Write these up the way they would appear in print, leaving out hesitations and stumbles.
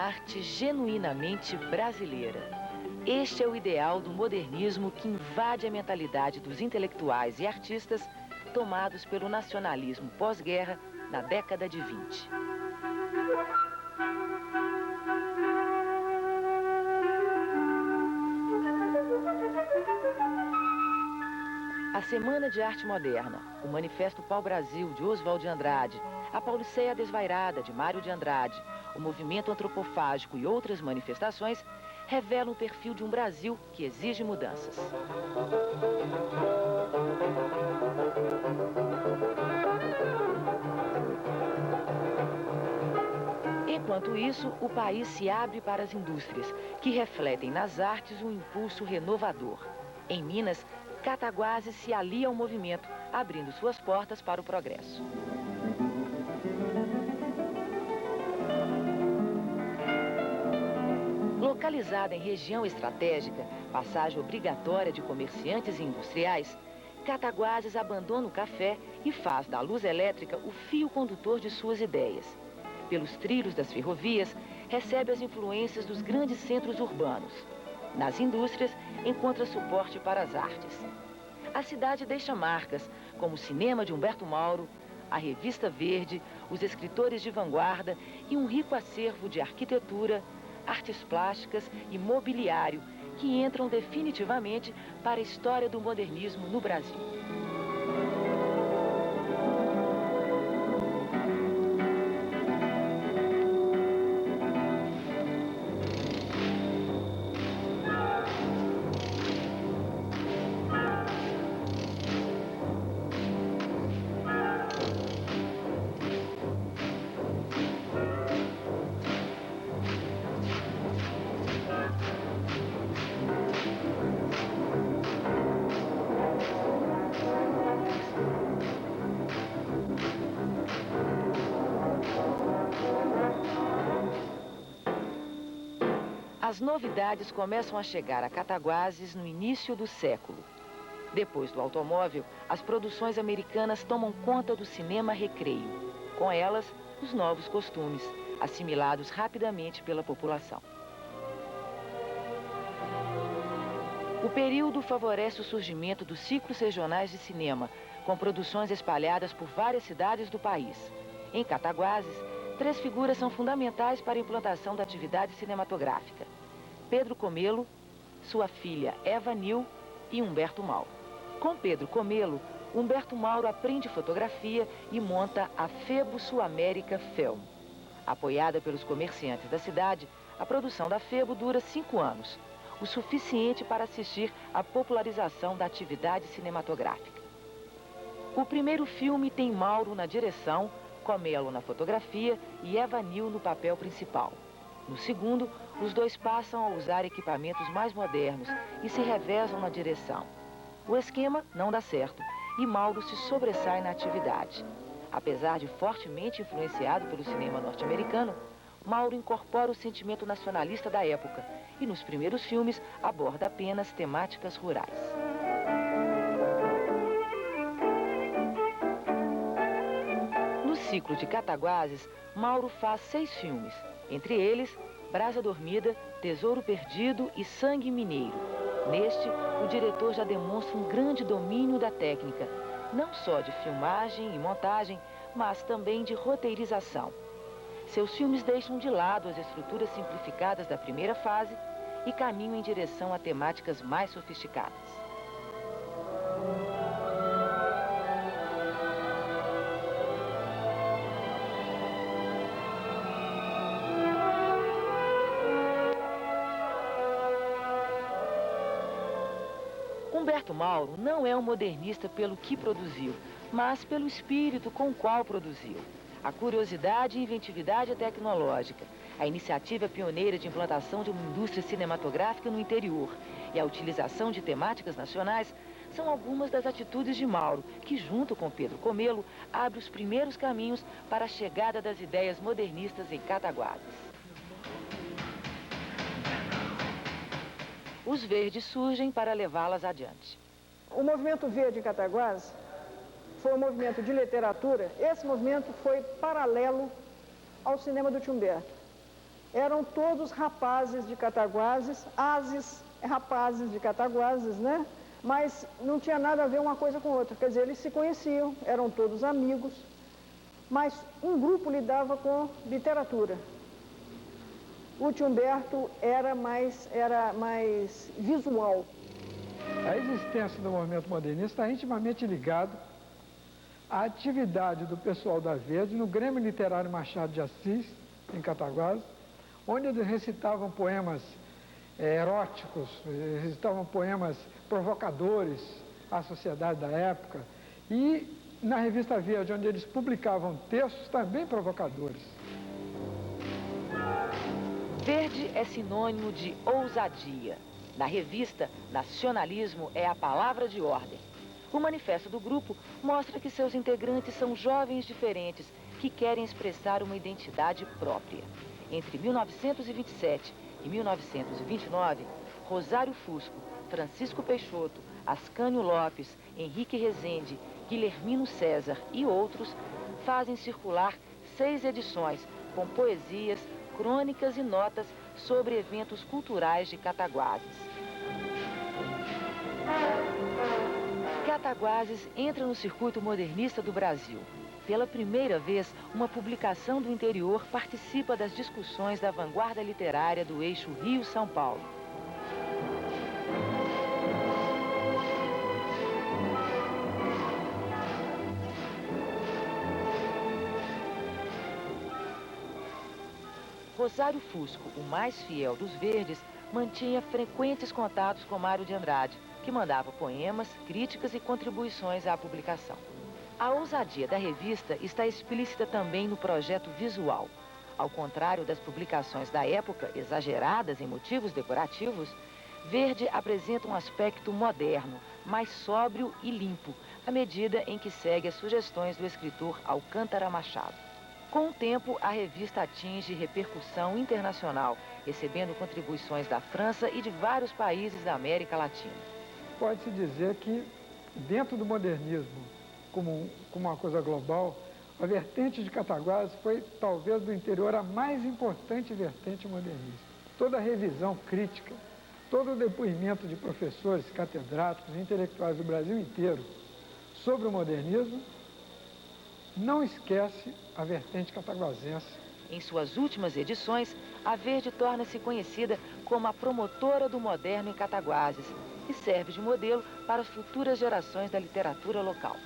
arte genuinamente brasileira. Este é o ideal do modernismo que invade a mentalidade dos intelectuais e artistas tomados pelo nacionalismo pós-guerra na década de 20. A Semana de Arte Moderna, o Manifesto Pau-Brasil, de Oswald de Andrade, a Pauliceia Desvairada, de Mário de Andrade, o Movimento Antropofágico e outras manifestações revelam o perfil de um Brasil que exige mudanças. Enquanto isso, o país se abre para as indústrias, que refletem nas artes um impulso renovador. Em Minas, Cataguases se alia ao movimento, abrindo suas portas para o progresso. Localizada em região estratégica, passagem obrigatória de comerciantes e industriais, Cataguases abandona o café e faz da luz elétrica o fio condutor de suas ideias. Pelos trilhos das ferrovias, recebe as influências dos grandes centros urbanos. Nas indústrias, encontra suporte para as artes. A cidade deixa marcas, como o cinema de Humberto Mauro, a Revista Verde, os escritores de vanguarda e um rico acervo de arquitetura, artes plásticas e mobiliário, que entram definitivamente para a história do modernismo no Brasil. As novidades começam a chegar a Cataguases no início do século. Depois do automóvel, as produções americanas tomam conta do cinema recreio. Com elas, os novos costumes, assimilados rapidamente pela população. O período favorece o surgimento dos ciclos regionais de cinema, com produções espalhadas por várias cidades do país. Em Cataguases, 3 figuras são fundamentais para a implantação da atividade cinematográfica: Pedro Comelo, sua filha Eva Nil e Humberto Mauro. Com Pedro Comelo, Humberto Mauro aprende fotografia e monta a Febo Sul-América Film. Apoiada pelos comerciantes da cidade, a produção da Febo dura 5 anos, o suficiente para assistir à popularização da atividade cinematográfica. O primeiro filme tem Mauro na direção, Comelo na fotografia e Eva Nil no papel principal. No segundo, os dois passam a usar equipamentos mais modernos e se revezam na direção. O esquema não dá certo e Mauro se sobressai na atividade. Apesar de fortemente influenciado pelo cinema norte-americano, Mauro incorpora o sentimento nacionalista da época e nos primeiros filmes aborda apenas temáticas rurais. No ciclo de Cataguases, Mauro faz 6 filmes, entre eles Brasa Dormida, Tesouro Perdido e Sangue Mineiro. Neste, o diretor já demonstra um grande domínio da técnica, não só de filmagem e montagem, mas também de roteirização. Seus filmes deixam de lado as estruturas simplificadas da primeira fase e caminham em direção a temáticas mais sofisticadas. Humberto Mauro não é um modernista pelo que produziu, mas pelo espírito com o qual produziu. A curiosidade e inventividade tecnológica, a iniciativa pioneira de implantação de uma indústria cinematográfica no interior e a utilização de temáticas nacionais são algumas das atitudes de Mauro, que junto com Pedro Comelo abre os primeiros caminhos para a chegada das ideias modernistas em Cataguases. Os verdes surgem para levá-las adiante. O movimento verde em Cataguases foi um movimento de literatura. Esse movimento foi paralelo ao cinema do Tio Humberto. eram todos rapazes de Cataguases, ases, rapazes de Cataguases, né? Mas não tinha nada a ver uma coisa com outra, quer dizer, eles se conheciam, eram todos amigos, mas um grupo lidava com literatura. O tio Humberto era mais visual. A existência do movimento modernista está intimamente ligado à atividade do pessoal da Verde no Grêmio Literário Machado de Assis, em Cataguases, onde eles recitavam poemas eróticos, recitavam poemas provocadores à sociedade da época, e na revista Verde, onde eles publicavam textos também provocadores. Verde é sinônimo de ousadia. Na revista, nacionalismo é a palavra de ordem. O manifesto do grupo mostra que seus integrantes são jovens diferentes que querem expressar uma identidade própria. Entre 1927 e 1929, Rosário Fusco, Francisco Peixoto, Ascânio Lopes, Henrique Rezende, Guilhermino César e outros fazem circular 6 edições com poesias, crônicas e notas sobre eventos culturais de Cataguases. Cataguases entra no circuito modernista do Brasil. Pela primeira vez, uma publicação do interior participa das discussões da vanguarda literária do eixo Rio-São Paulo. Rosário Fusco, o mais fiel dos Verdes, mantinha frequentes contatos com Mário de Andrade, que mandava poemas, críticas e contribuições à publicação. A ousadia da revista está explícita também no projeto visual. Ao contrário das publicações da época, exageradas em motivos decorativos, Verde apresenta um aspecto moderno, mais sóbrio e limpo, à medida em que segue as sugestões do escritor Alcântara Machado. Com o tempo, a revista atinge repercussão internacional, recebendo contribuições da França e de vários países da América Latina. Pode-se dizer que, dentro do modernismo, como uma coisa global, a vertente de Cataguases foi, talvez, do interior, a mais importante vertente modernista. Toda a revisão crítica, todo o depoimento de professores, catedráticos e intelectuais do Brasil inteiro sobre o modernismo não esquece a vertente cataguasense. Em suas últimas edições, a Verde torna-se conhecida como a promotora do moderno em Cataguases e serve de modelo para as futuras gerações da literatura local.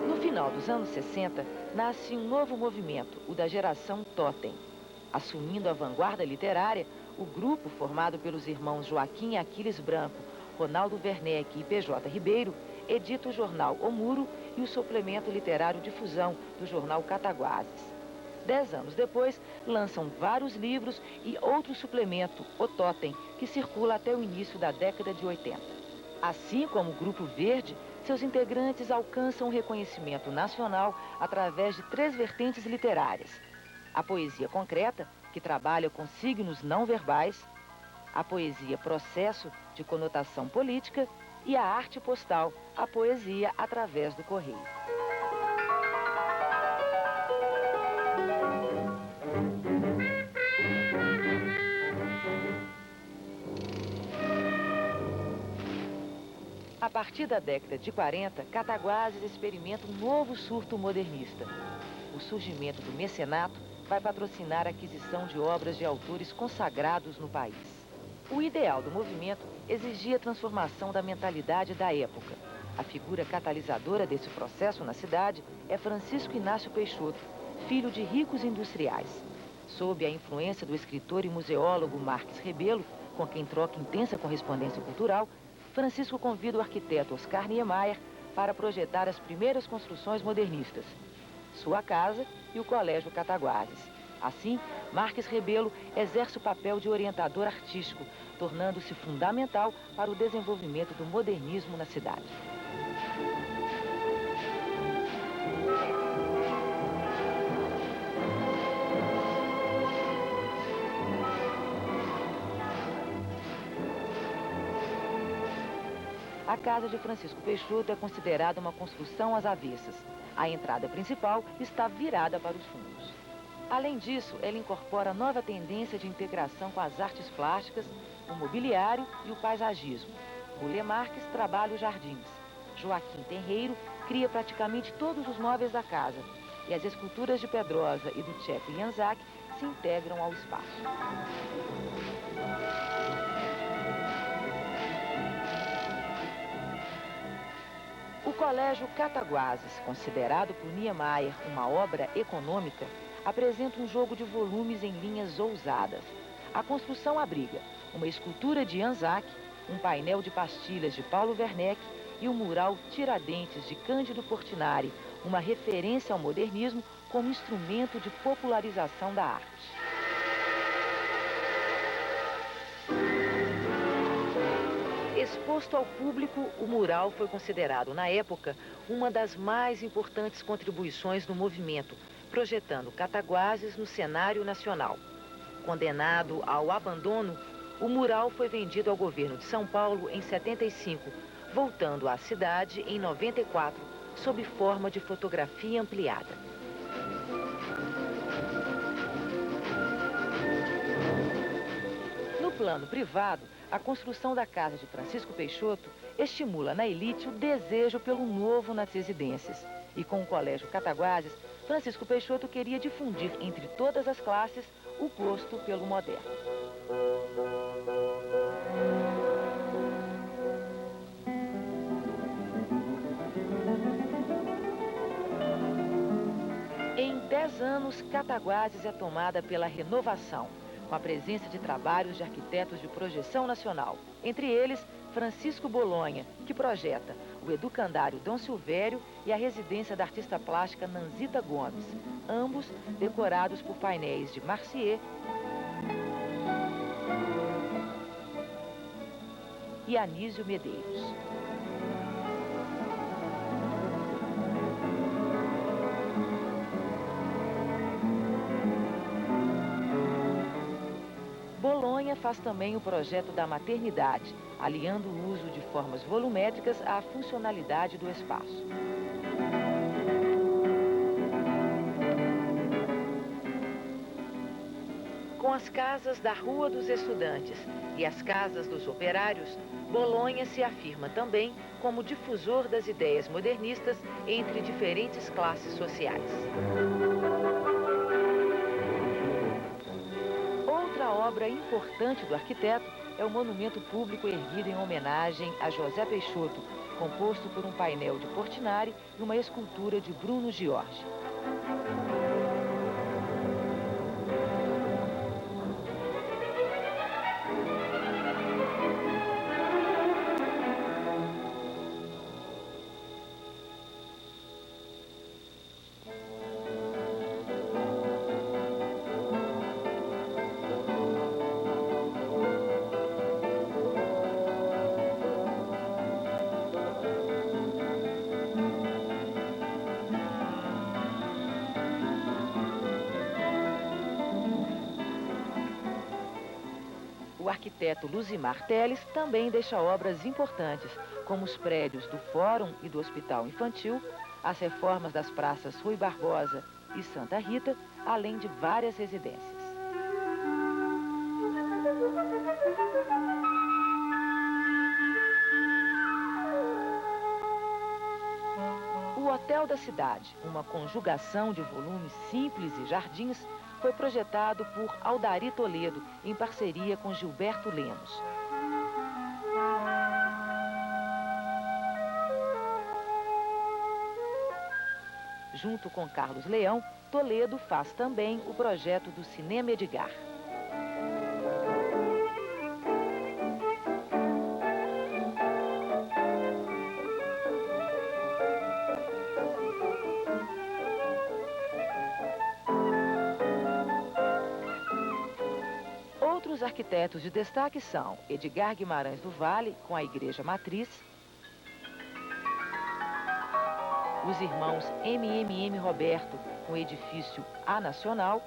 No final dos anos 60, nasce um novo movimento, o da geração Totem. Assumindo a vanguarda literária, o grupo, formado pelos irmãos Joaquim e Aquiles Branco, Ronaldo Werneck e PJ Ribeiro, edita o jornal O Muro e o suplemento literário Difusão do jornal Cataguases. 10 anos depois, lançam vários livros e outro suplemento, O Totem, que circula até o início da década de 80. Assim como o Grupo Verde, seus integrantes alcançam reconhecimento nacional através de 3 vertentes literárias: a poesia concreta, que trabalha com signos não verbais, a poesia processo, de conotação política, e a arte postal, a poesia através do correio. A partir da década de 40, Cataguases experimenta um novo surto modernista. O surgimento do mecenato vai patrocinar a aquisição de obras de autores consagrados no país. O ideal do movimento exigia a transformação da mentalidade da época. A figura catalisadora desse processo na cidade é Francisco Inácio Peixoto, filho de ricos industriais. Sob a influência do escritor e museólogo Marques Rebelo, com quem troca intensa correspondência cultural, Francisco convida o arquiteto Oscar Niemeyer para projetar as primeiras construções modernistas: sua casa e o Colégio Cataguases. Assim, Marques Rebelo exerce o papel de orientador artístico, tornando-se fundamental para o desenvolvimento do modernismo na cidade. a casa de Francisco Peixoto é considerada uma construção às avessas. A entrada principal está virada para os fundos. Além disso, ela incorpora nova tendência de integração com as artes plásticas, o mobiliário e o paisagismo. Bulê Marques trabalha os jardins. Joaquim Tenreiro cria praticamente todos os móveis da casa. E as esculturas de Pedrosa e do Tcheco Janzak se integram ao espaço. O Colégio Cataguases, considerado por Niemeyer uma obra econômica, apresenta um jogo de volumes em linhas ousadas. A construção abriga uma escultura de Janzak, um painel de pastilhas de Paulo Werneck e o mural Tiradentes de Cândido Portinari, uma referência ao modernismo como instrumento de popularização da arte. Exposto ao público, o mural foi considerado, na época, uma das mais importantes contribuições do movimento, projetando Cataguases no cenário nacional. Condenado ao abandono, o mural foi vendido ao governo de São Paulo em 75, voltando à cidade em 94, sob forma de fotografia ampliada. No plano privado, a construção da casa de Francisco Peixoto estimula na elite o desejo pelo novo nas residências. E com o Colégio Cataguases, Francisco Peixoto queria difundir entre todas as classes o gosto pelo moderno. Em 10 anos, Cataguases é tomada pela renovação, com a presença de trabalhos de arquitetos de projeção nacional. Entre eles, Francisco Bolonha, que projeta o educandário Dom Silvério e a residência da artista plástica Nanzita Gomes, ambos decorados por painéis de Marcier e Anísio Medeiros. Bolonha faz também o projeto da maternidade, aliando o uso de formas volumétricas à funcionalidade do espaço. Com as casas da Rua dos Estudantes e as casas dos operários, Bolonha se afirma também como difusor das ideias modernistas entre diferentes classes sociais. Outra obra importante do arquiteto é o monumento público erguido em homenagem a José Peixoto, composto por um painel de Portinari e uma escultura de Bruno Giorgi. O arquiteto Luzimar Teles também deixa obras importantes, como os prédios do Fórum e do Hospital Infantil, as reformas das praças Rui Barbosa e Santa Rita, além de várias residências. O Hotel da Cidade, uma conjugação de volumes simples e jardins, foi projetado por Aldari Toledo, em parceria com Gilberto Lemos. Junto com Carlos Leão, Toledo faz também o projeto do Cinema Edgar. Outros arquitetos de destaque são Edgar Guimarães do Vale, com a Igreja Matriz, os irmãos MMM Roberto, com o edifício A Nacional,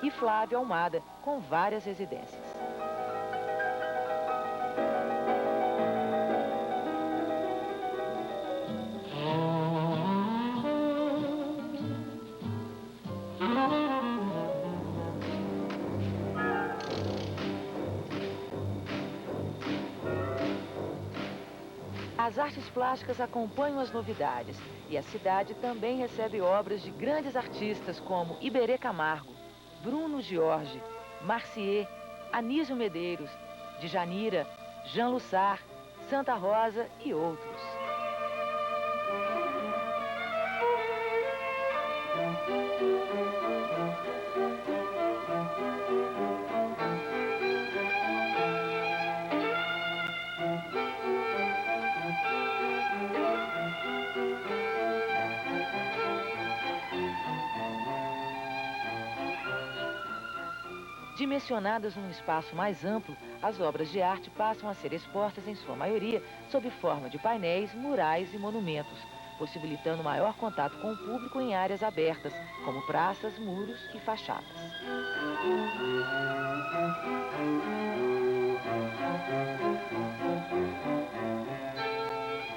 e Flávio Almada, com várias residências. As artes plásticas acompanham as novidades e a cidade também recebe obras de grandes artistas como Iberê Camargo, Bruno Jorge, Marcier, Anísio Medeiros, Djanira, Jean Lussard, Santa Rosa e outros. Dimensionadas num espaço mais amplo, as obras de arte passam a ser expostas, em sua maioria, sob forma de painéis, murais e monumentos, possibilitando maior contato com o público em áreas abertas, como praças, muros e fachadas.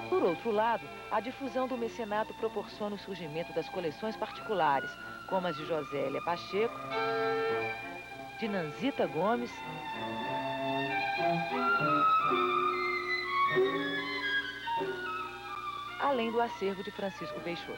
Por outro lado, a difusão do mecenato proporciona o surgimento das coleções particulares, como as de Josélia Pacheco, de Nanzita Gomes, além do acervo de Francisco Peixoto.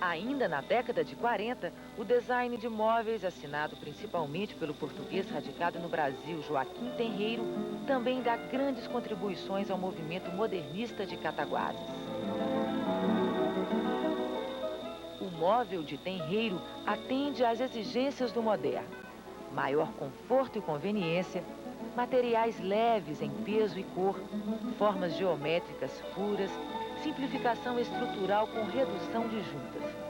Ainda na década de 40, o design de móveis, assinado principalmente pelo português radicado no Brasil, Joaquim Tenreiro, também dá grandes contribuições ao movimento modernista de Cataguases. O móvel de Tenreiro atende às exigências do moderno: maior conforto e conveniência, materiais leves em peso e cor, formas geométricas puras, simplificação estrutural com redução de juntas.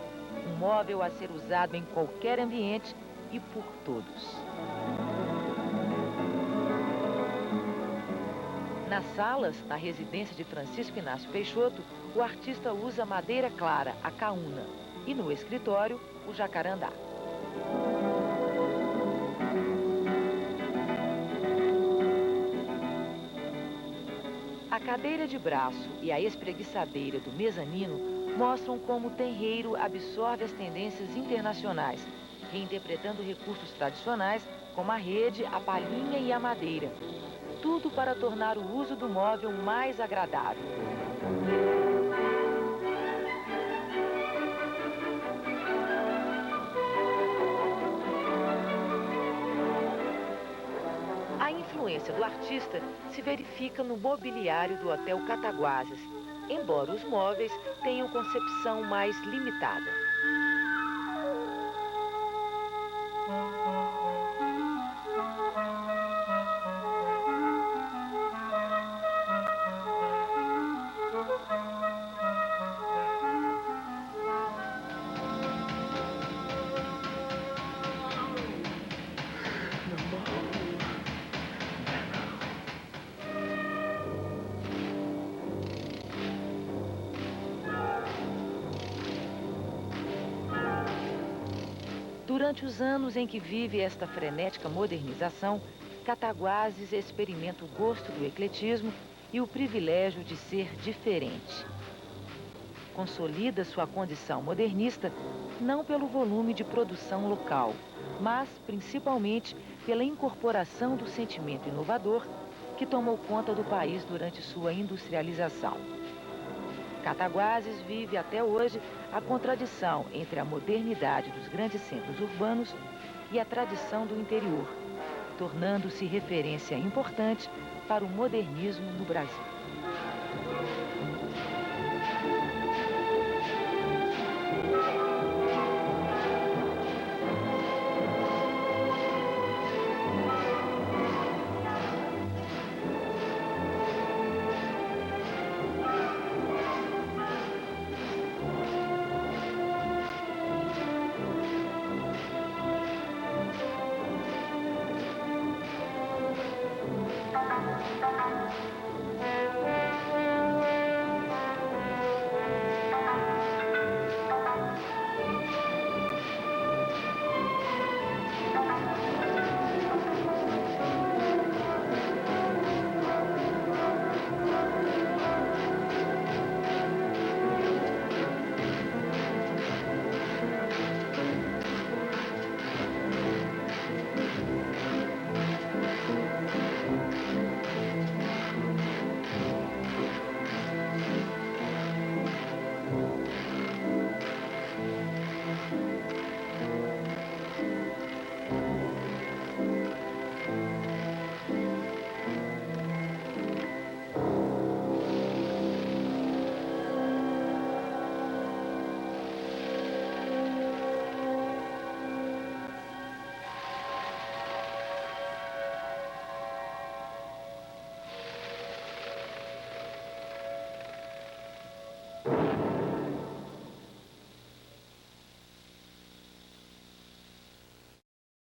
Um móvel a ser usado em qualquer ambiente e por todos. Nas salas, na residência de Francisco Inácio Peixoto, o artista usa madeira clara, a caúna, e no escritório, o jacarandá. A cadeira de braço e a espreguiçadeira do mezanino mostram como o Tenreiro absorve as tendências internacionais, reinterpretando recursos tradicionais como a rede, a palhinha e a madeira. Tudo para tornar o uso do móvel mais agradável. A influência do artista se verifica no mobiliário do Hotel Cataguases, embora os móveis tenham concepção mais limitada. Durante os anos em que vive esta frenética modernização, Cataguases experimenta o gosto do ecletismo e o privilégio de ser diferente. Consolida sua condição modernista não pelo volume de produção local, mas principalmente pela incorporação do sentimento inovador que tomou conta do país durante sua industrialização. Cataguases vive até hoje a contradição entre a modernidade dos grandes centros urbanos e a tradição do interior, tornando-se referência importante para o modernismo no Brasil.